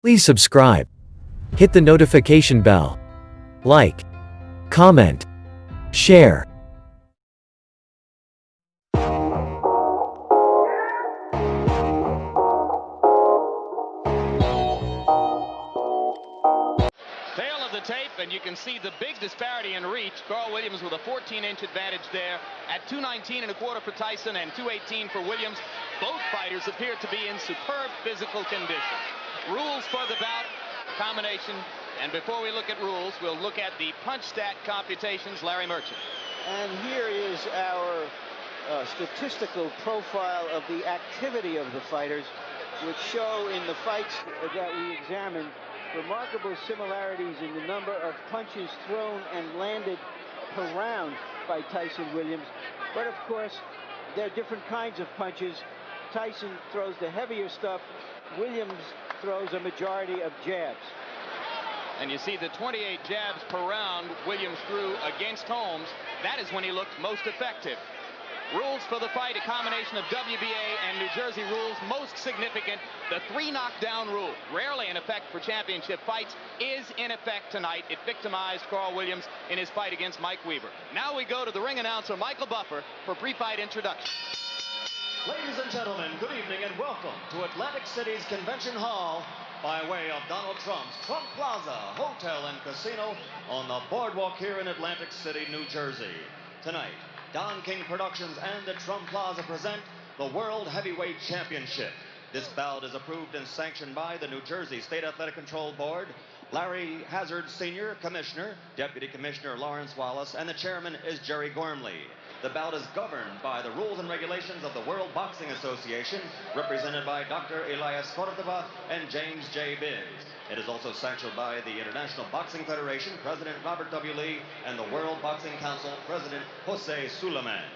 Please subscribe. Hit the notification bell. Like. Comment. Share. Tail of the tape, and you can see the big disparity in reach. Carl Williams with a 14-inch advantage there at 219 and a quarter for Tyson and 218 for Williams. Both fighters appear to be in superb physical condition. Rules for the bout, combination, and before we look at rules, we'll look at the punch stat computations. Larry Merchant. And here is our statistical profile of the activity of the fighters, which show in the fights that we examined remarkable similarities in the number of punches thrown and landed per round by Tyson Williams. But of course, there are different kinds of punches. Tyson throws the heavier stuff. Williams throws a majority of jabs. And you see the 28 jabs per round Williams threw against Holmes. That is when he looked most effective. Rules for the fight, a combination of WBA and New Jersey rules. Most significant, the 3 knockdown rule. Rarely in effect for championship fights, is in effect tonight. It victimized Carl Williams in his fight against Mike Weaver. Now we go to the ring announcer, Michael Buffer, for pre-fight introduction. Ladies and gentlemen, good evening and welcome to Atlantic City's Convention Hall by way of Donald Trump's Trump Plaza Hotel and Casino on the boardwalk here in Atlantic City, New Jersey. Tonight, Don King Productions and the Trump Plaza present the World Heavyweight Championship. This bout is approved and sanctioned by the New Jersey State Athletic Control Board, Larry Hazard Sr., Commissioner, Deputy Commissioner Lawrence Wallace, and the Chairman is Jerry Gormley. The bout is governed by the rules and regulations of the World Boxing Association, represented by Dr. Elias Cordova and James J. Bibbs. It is also sanctioned by the International Boxing Federation, President Robert W. Lee, and the World Boxing Council, President Jose Suleiman.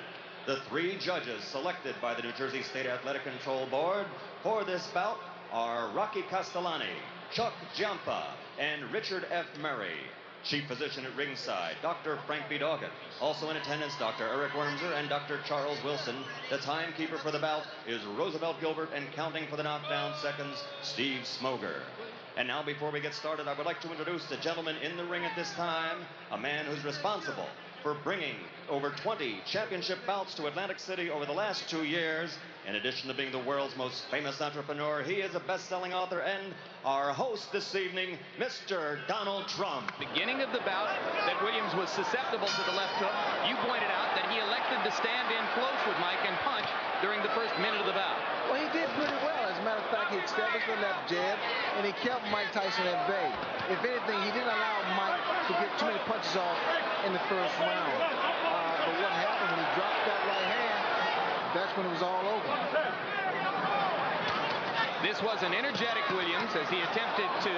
The 3 judges selected by the New Jersey State Athletic Control Board for this bout are Rocky Castellani, Chuck Giampa, and Richard F. Murray. Chief physician at ringside, Dr. Frank B. Doggett. Also in attendance, Dr. Eric Wormser and Dr. Charles Wilson. The timekeeper for the bout is Roosevelt Gilbert, and counting for the knockdown seconds, Steve Smoger. And now, before we get started, I would like to introduce the gentleman in the ring at this time, a man who's responsible for bringing over 20 championship bouts to Atlantic City over the last 2 years. In addition to being the world's most famous entrepreneur, he is a best-selling author and our host this evening, Mr. Donald Trump. Beginning of the bout, that Williams was susceptible to the left hook. You pointed out that he elected to stand in close with Mike and punch during the first minute of the bout. Well, he did pretty well. As a matter of fact, he established the left jab, and he kept Mike Tyson at bay. If anything, he didn't allow Mike to get too many punches off in the first round. But what happened when he dropped that right hand, that's when it was all over. This was an energetic Williams as he attempted to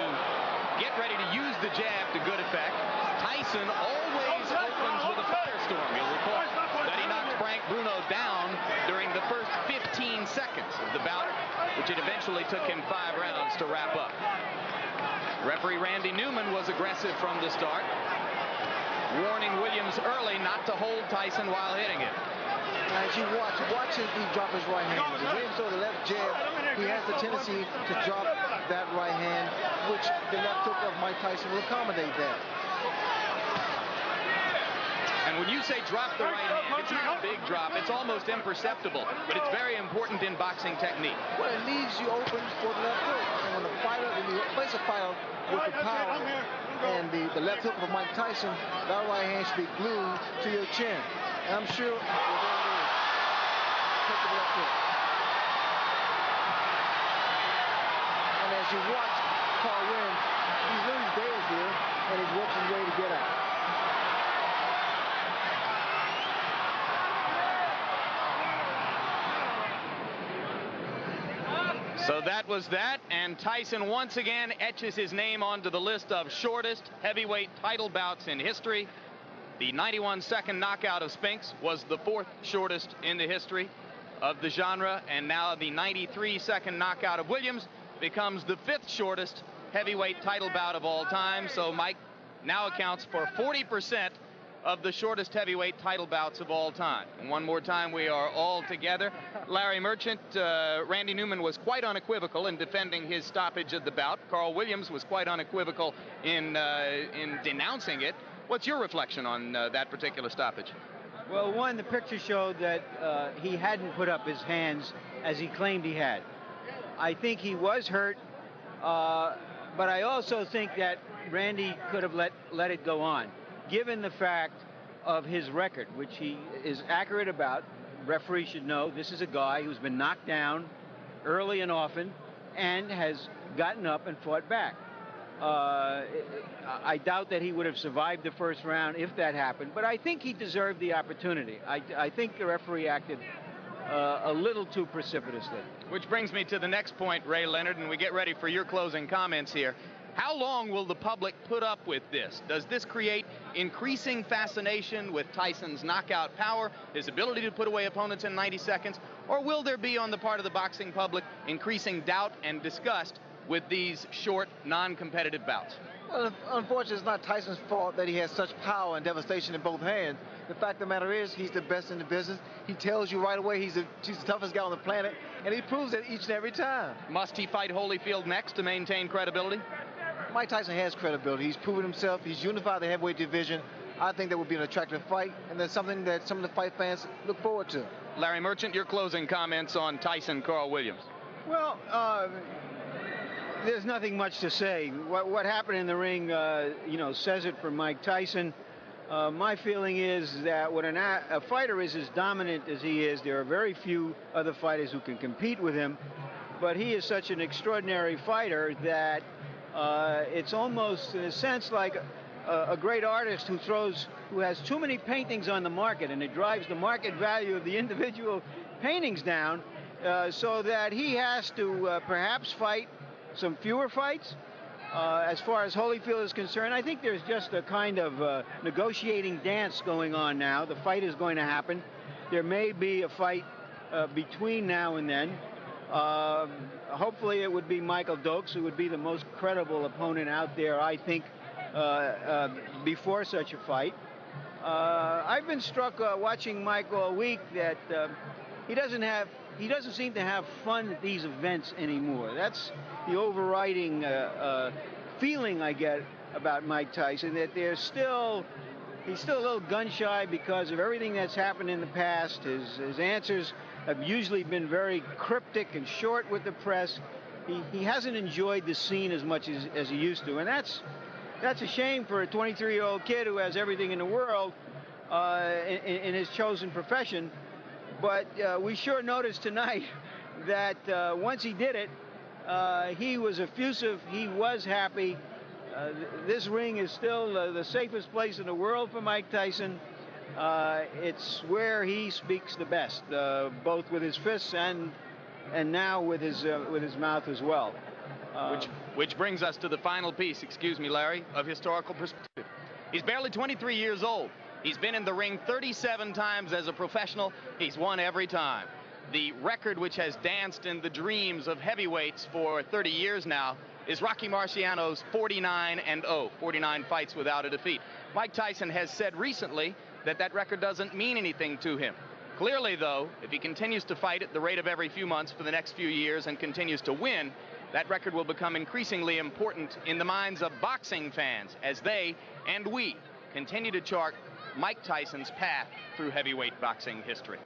get ready to use the jab to good effect. Tyson always opens with a firestorm. You'll recall that he knocked Frank Bruno down during the first 15 seconds of the bout, which it eventually took him 5 rounds to wrap up. Referee Randy Newman was aggressive from the start, warning Williams early not to hold Tyson while hitting it. As you watch him drop his right hand. When Williams throws the left jab, he has the tendency to drop that right hand, which the left hook of Mike Tyson will accommodate that. And when you say drop the right hand, it's not a big drop. It's almost imperceptible, but it's very important in boxing technique. Well, it leaves you open for the left hook. And when you place a fighter with the power and the left hook of Mike Tyson, that right hand should be glued to your chin. And I'm sure take the left hook. And as you watch Carl Williams, he's losing days here, and he's working his way to get out. So that was that, and Tyson once again etches his name onto the list of shortest heavyweight title bouts in history. The 91-second knockout of Spinks was the 4th shortest in the history of the genre, and now the 93-second knockout of Williams becomes the 5th shortest heavyweight title bout of all time. So Mike now accounts for 40% of the shortest heavyweight title bouts of all time. And one more time, we are all together. Larry Merchant, Randy Newman was quite unequivocal in defending his stoppage of the bout. Carl Williams was quite unequivocal in denouncing it. What's your reflection on that particular stoppage? Well, one, the picture showed that he hadn't put up his hands as he claimed he had. I think he was hurt, but I also think that Randy could have let it go on, given the fact of his record, which he is accurate about. Referee should know this is a guy who's been knocked down early and often and has gotten up and fought back. I doubt that he would have survived the first round if that happened, but I think he deserved the opportunity. I think the referee acted a little too precipitously. Which brings me to the next point, Ray Leonard, and we get ready for your closing comments here. How long will the public put up with this? Does this create increasing fascination with Tyson's knockout power, his ability to put away opponents in 90 seconds, or will there be on the part of the boxing public increasing doubt and disgust with these short, non-competitive bouts? Well, unfortunately, it's not Tyson's fault that he has such power and devastation in both hands. The fact of the matter is, he's the best in the business. He tells you right away he's the toughest guy on the planet, and he proves it each and every time. Must he fight Holyfield next to maintain credibility? Mike Tyson has credibility. He's proven himself. He's unified the heavyweight division. I think that would be an attractive fight, and that's something that some of the fight fans look forward to. Larry Merchant, your closing comments on Tyson Carl Williams. Well, there's nothing much to say. What happened in the ring, says it for Mike Tyson. My feeling is that when a fighter is as dominant as he is, there are very few other fighters who can compete with him. But he is such an extraordinary fighter that it's almost, in a sense, like a great artist who has too many paintings on the market, and it drives the market value of the individual paintings down, so that he has to perhaps fight some fewer fights. As far as Holyfield is concerned, I think there's just a kind of negotiating dance going on now. The fight is going to happen. There may be a fight between now and then. Hopefully it would be Michael Dokes, who would be the most credible opponent out there, I think, before such a fight. I've been struck watching Mike all week that he doesn't seem to have fun at these events anymore. That's the overriding feeling I get about Mike Tyson, that he's still a little gun-shy because of everything that's happened in the past. His answers have usually been very cryptic and short with the press. He hasn't enjoyed the scene as much as he used to, and that's a shame for a 23-year-old kid who has everything in the world in his chosen profession. But we sure noticed tonight that once he did it, he was effusive, he was happy. This ring is still the safest place in the world for Mike Tyson. It's where he speaks the best, both with his fists and now with his mouth as well. Which brings us to the final piece, excuse me, Larry, of historical perspective. He's barely 23 years old. He's been in the ring 37 times as a professional. He's won every time. The record which has danced in the dreams of heavyweights for 30 years now is Rocky Marciano's 49-0, 49 fights without a defeat. Mike Tyson has said recently that record doesn't mean anything to him. Clearly, though, if he continues to fight at the rate of every few months for the next few years and continues to win, that record will become increasingly important in the minds of boxing fans as they and we continue to chart Mike Tyson's path through heavyweight boxing history.